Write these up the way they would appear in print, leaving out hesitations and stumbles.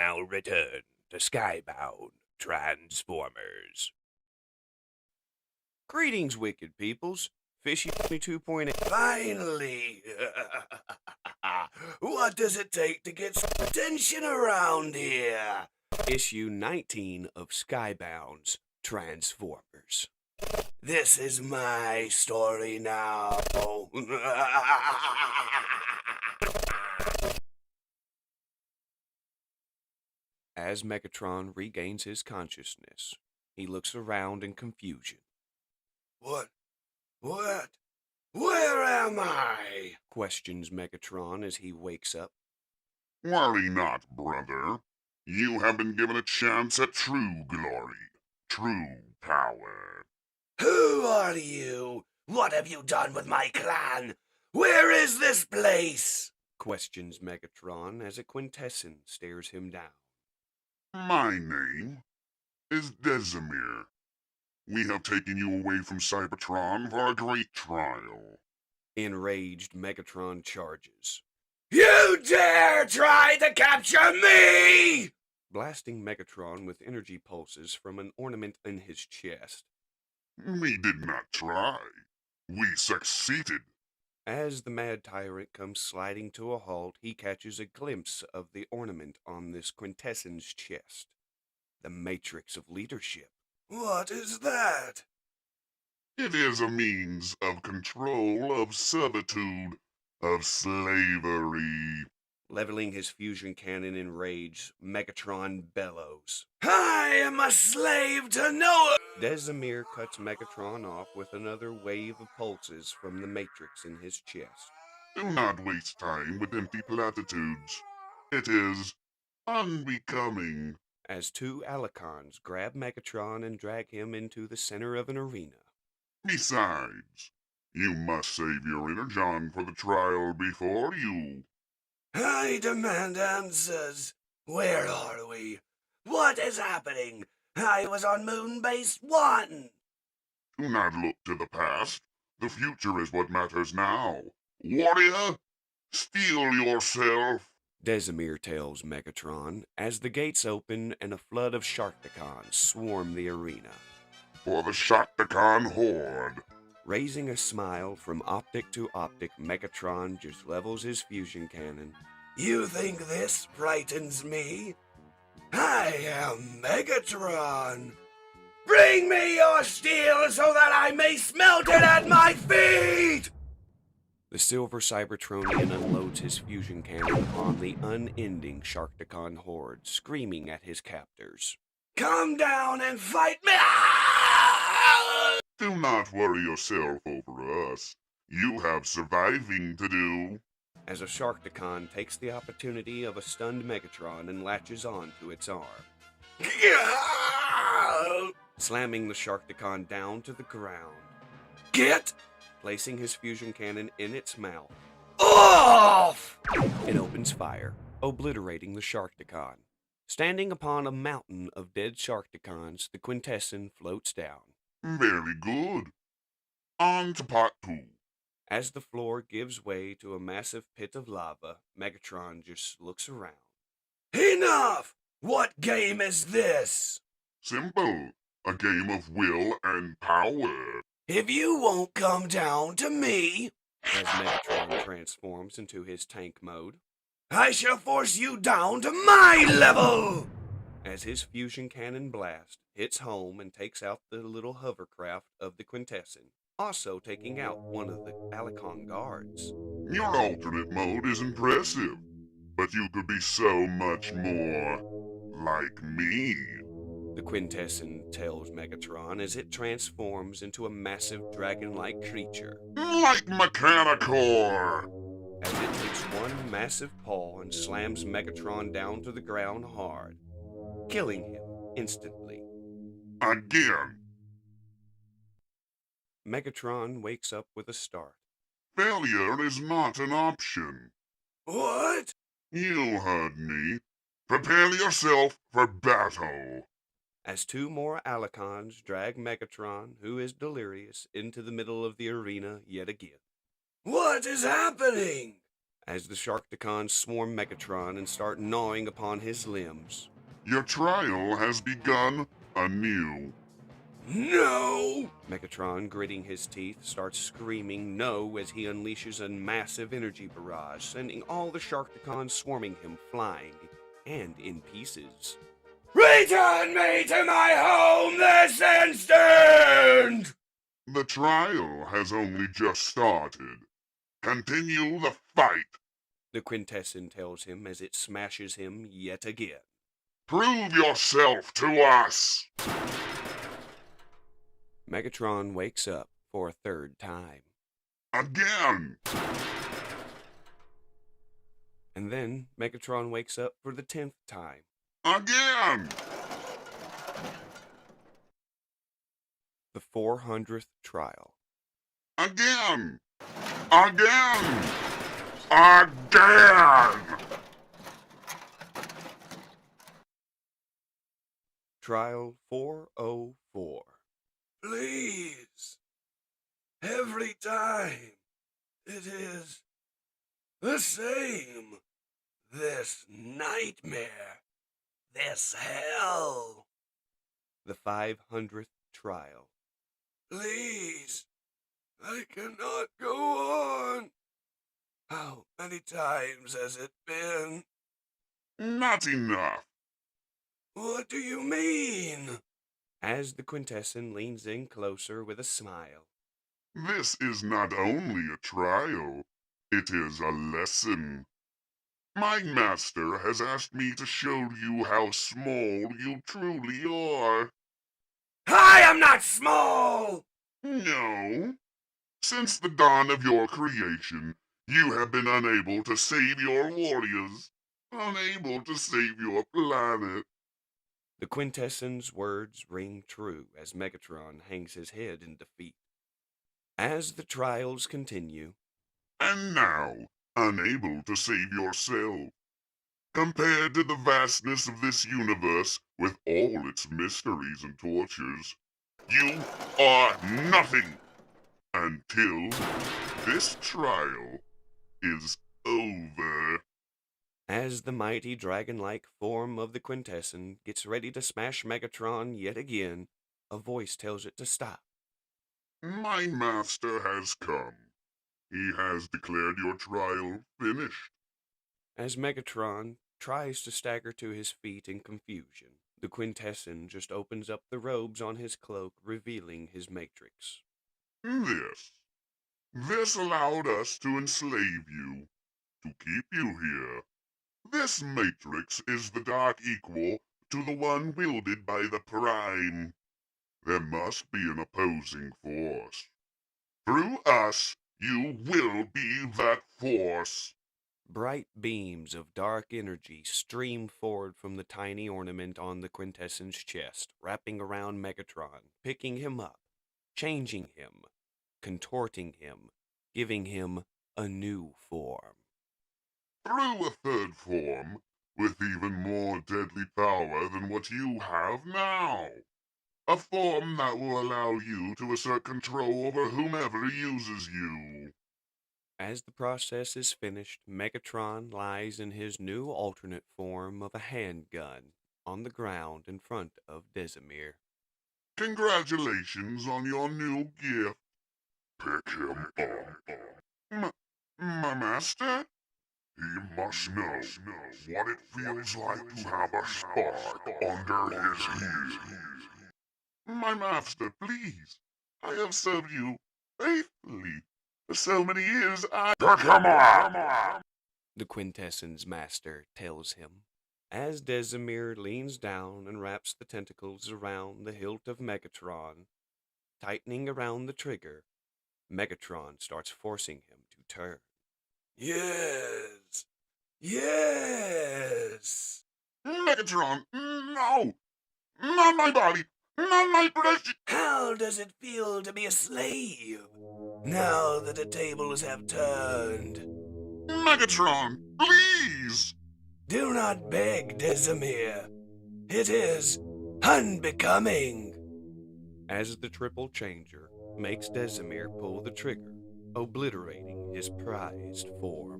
now return to Skybound Transformers. Greetings, wicked peoples. Fishie 22.8. Finally! What does it take to get some attention around here? Issue 19 of Skybound's Transformers. This is my story now. As Megatron regains his consciousness, he looks around in confusion. What? Where am I? Questions Megatron as he wakes up. Worry not, brother. You have been given a chance at true glory, true power. Who are you? What have you done with my clan? Where is this place? Questions Megatron as a quintessence stares him down. My name is Desimir. We have taken you away from Cybertron for a great trial. Enraged, Megatron charges. You dare try to capture me! Blasting Megatron with energy pulses from an ornament in his chest. We did not try. We succeeded. As the mad tyrant comes sliding to a halt, he catches a glimpse of the ornament on this quintessence chest. The Matrix of Leadership. What is that? It is a means of control, of servitude, of slavery. Leveling his fusion cannon in rage, Megatron bellows. I am a slave to no... Desimir cuts Megatron off with another wave of pulses from the Matrix in his chest. Do not waste time with empty platitudes. It is unbecoming. As two Alicons grab Megatron and drag him into the center of an arena. Besides, you must save your energon for the trial before you. I demand answers. Where are we? What is happening? I was on Moon Base 1. Do not look to the past. The future is what matters now. Warrior, steel yourself. Desimir tells Megatron as the gates open and a flood of Sharkticons swarm the arena. For the Sharkticon horde. Raising a smile from optic to optic, Megatron just levels his fusion cannon. You think this frightens me? I am Megatron! Bring me your steel so that I may smelt it at my feet! The silver Cybertronian unloads his fusion cannon on the unending Sharkticon horde, screaming at his captors. Come down and fight me! Do not worry yourself over us. You have surviving to do. As a Sharkticon takes the opportunity of a stunned Megatron and latches on to its arm. Slamming the Sharkticon down to the ground. Get! Placing his fusion cannon in its mouth. Off! It opens fire, obliterating the Sharkticon. Standing upon a mountain of dead Sharkticons, the quintessence floats down. Very good. On to part 2. As the floor gives way to a massive pit of lava, Megatron just looks around. Enough! What game is this? Simple. A game of will and power. If you won't come down to me, as Megatron transforms into his tank mode, I shall force you down to my level! As his fusion cannon blast hits home and takes out the little hovercraft of the quintessence, also taking out one of the Alicon guards. Your alternate mode is impressive, but you could be so much more like me. The quintessence tells Megatron as it transforms into a massive dragon-like creature. Like Mechanicore! As it takes one massive paw and slams Megatron down to the ground hard, killing him instantly. Again. Megatron wakes up with a start. Failure is not an option. What? You heard me. Prepare yourself for battle. As two more Alicons drag Megatron, who is delirious, into the middle of the arena yet again. What is happening? as the Sharkticons swarm Megatron and start gnawing upon his limbs. Your trial has begun anew. No! Megatron, gritting his teeth, starts screaming no as he unleashes a massive energy barrage, sending all the Sharkticons swarming him flying and in pieces. Return me to my home this instant! The trial has only just started. Continue the fight. The Quintesson tells him as it smashes him yet again. Prove yourself to us! Megatron wakes up for a third time. Again! And then Megatron wakes up for the 10th time. Again! The 400th trial. Again! Again! Again! Trial 404. Please. Every time. It is the same. This nightmare. This hell. The 500th trial. Please. I cannot go on. How many times has it been? Not enough. What do you mean? As the Quintesson leans in closer with a smile. This is not only a trial, it is a lesson. My master has asked me to show you how small you truly are. I am not small! No. Since the dawn of your creation, you have been unable to save your warriors, unable to save your planet. The Quintesson's words ring true as Megatron hangs his head in defeat. As the trials continue, And now, unable to save yourself. Compared to the vastness of this universe with all its mysteries and tortures, you are nothing until this trial is over. as the mighty dragon-like form of the Quintesson gets ready to smash Megatron yet again, a voice tells it to stop. My master has come. He has declared your trial finished. As Megatron tries to stagger to his feet in confusion, the Quintesson just opens up the robes on his cloak, revealing his matrix. This allowed us to enslave you, to keep you here. This matrix is the dark equal to the one wielded by the Prime. There must be an opposing force. Through us, you will be that force. Bright beams of dark energy stream forward from the tiny ornament on the Quintesson's chest, wrapping around Megatron, picking him up, changing him, contorting him, giving him a new form. Through a third form, with even more deadly power than what you have now. A form that will allow you to assert control over whomever uses you. As the process is finished, Megatron lies in his new alternate form of a handgun on the ground in front of Desimir. Congratulations on your new gift. Pick him up. My master? He must know what it feels like to have a spark under his heel. My master, please. I have served you faithfully for so many years. Pick him up! The Quintesson's master tells him, as Desimir leans down and wraps the tentacles around the hilt of Megatron. Tightening around the trigger, Megatron starts forcing him to turn. Yes! Yes! Megatron, no! Not my body! Not my precious... How does it feel to be a slave, now that the tables have turned? Megatron, please! Do not beg, Desimir. It is unbecoming. As the triple changer makes Desimir pull the trigger, obliterating his prized form.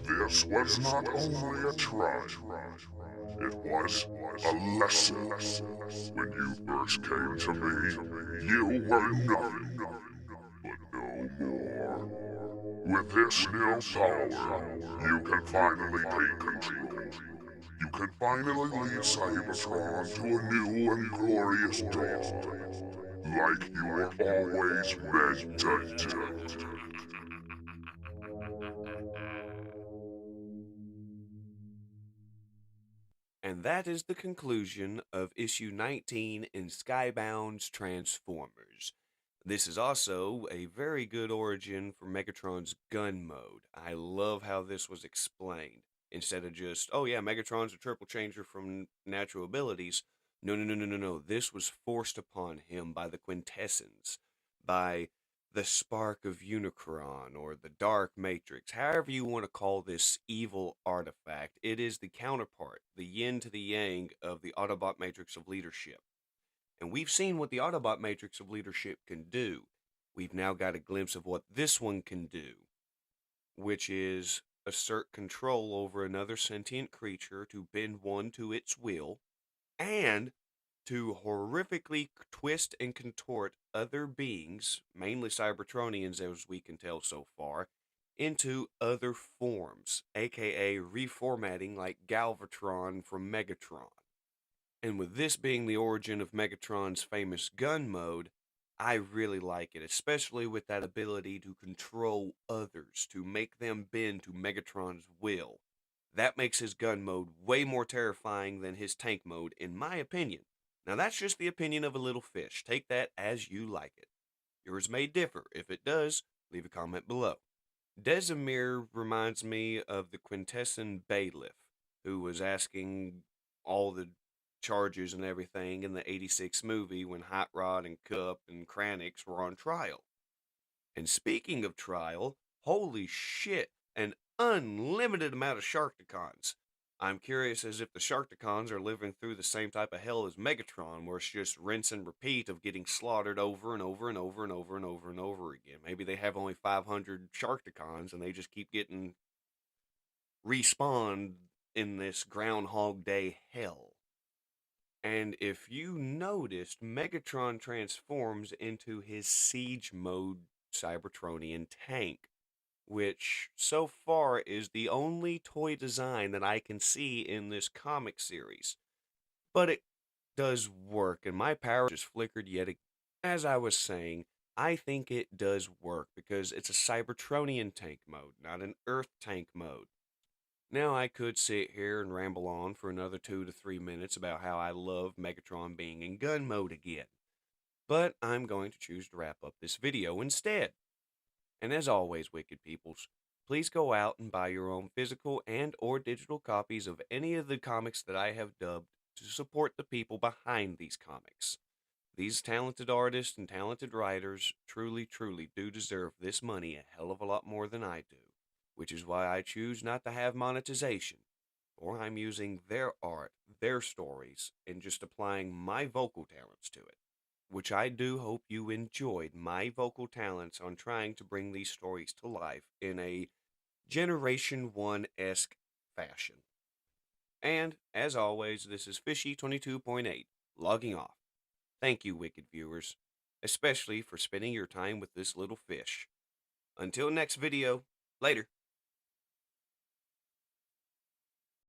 This was not only a trial, it was a lesson. When you first came to me, you were nothing, but no more. With this new power, you can finally take control. You can finally lead Cybertron to a new and glorious dawn, like you were always meant to do. And that is the conclusion of issue 19 in Skybound's Transformers. This is also a very good origin for Megatron's gun mode. I love how this was explained. Instead of just, oh yeah, Megatron's a triple changer from natural abilities. No. This was forced upon him by the Quintessence, by the spark of Unicron, or the Dark Matrix, however you want to call this evil artifact. It is the counterpart, the yin to the yang of the Autobot Matrix of Leadership. And we've seen what the Autobot Matrix of Leadership can do. We've now got a glimpse of what this one can do, which is assert control over another sentient creature to bend one to its will, and to horrifically twist and contort other beings, mainly Cybertronians as we can tell so far, into other forms, aka reformatting like Galvatron from Megatron. And with this being the origin of Megatron's famous gun mode, I really like it, especially with that ability to control others, to make them bend to Megatron's will. That makes his gun mode way more terrifying than his tank mode, in my opinion. Now that's just the opinion of a little fish. Take that as you like it. Yours may differ. If it does, leave a comment below. Desimir reminds me of the quintessent bailiff, who was asking all the charges and everything in the 86 movie when Hot Rod and Cup and Kranix were on trial. And speaking of trial, holy shit, an unlimited amount of Sharkticons. I'm curious as if the Sharkticons are living through the same type of hell as Megatron, where it's just rinse and repeat of getting slaughtered over and over and over and over and over and over again. Maybe they have only 500 Sharkticons and they just keep getting respawned in this Groundhog Day hell. And if you noticed, Megatron transforms into his siege mode Cybertronian tank, which so far is the only toy design that I can see in this comic series. But it does work, and my power just flickered yet again. As I was saying, I think it does work because it's a Cybertronian tank mode, not an Earth tank mode. Now I could sit here and ramble on for another 2 to 3 minutes about how I love Megatron being in gun mode again, but I'm going to choose to wrap up this video instead. And as always, wicked peoples, please go out and buy your own physical and or digital copies of any of the comics that I have dubbed to support the people behind these comics. These talented artists and talented writers truly do deserve this money a hell of a lot more than I do, which is why I choose not to have monetization, or I'm using their art, their stories, and just applying my vocal talents to it, which I do hope you enjoyed my vocal talents on trying to bring these stories to life in a Generation 1-esque fashion. And, as always, this is Fishie 22.8, logging off. Thank you, wicked viewers, especially for spending your time with this little fish. Until next video, later.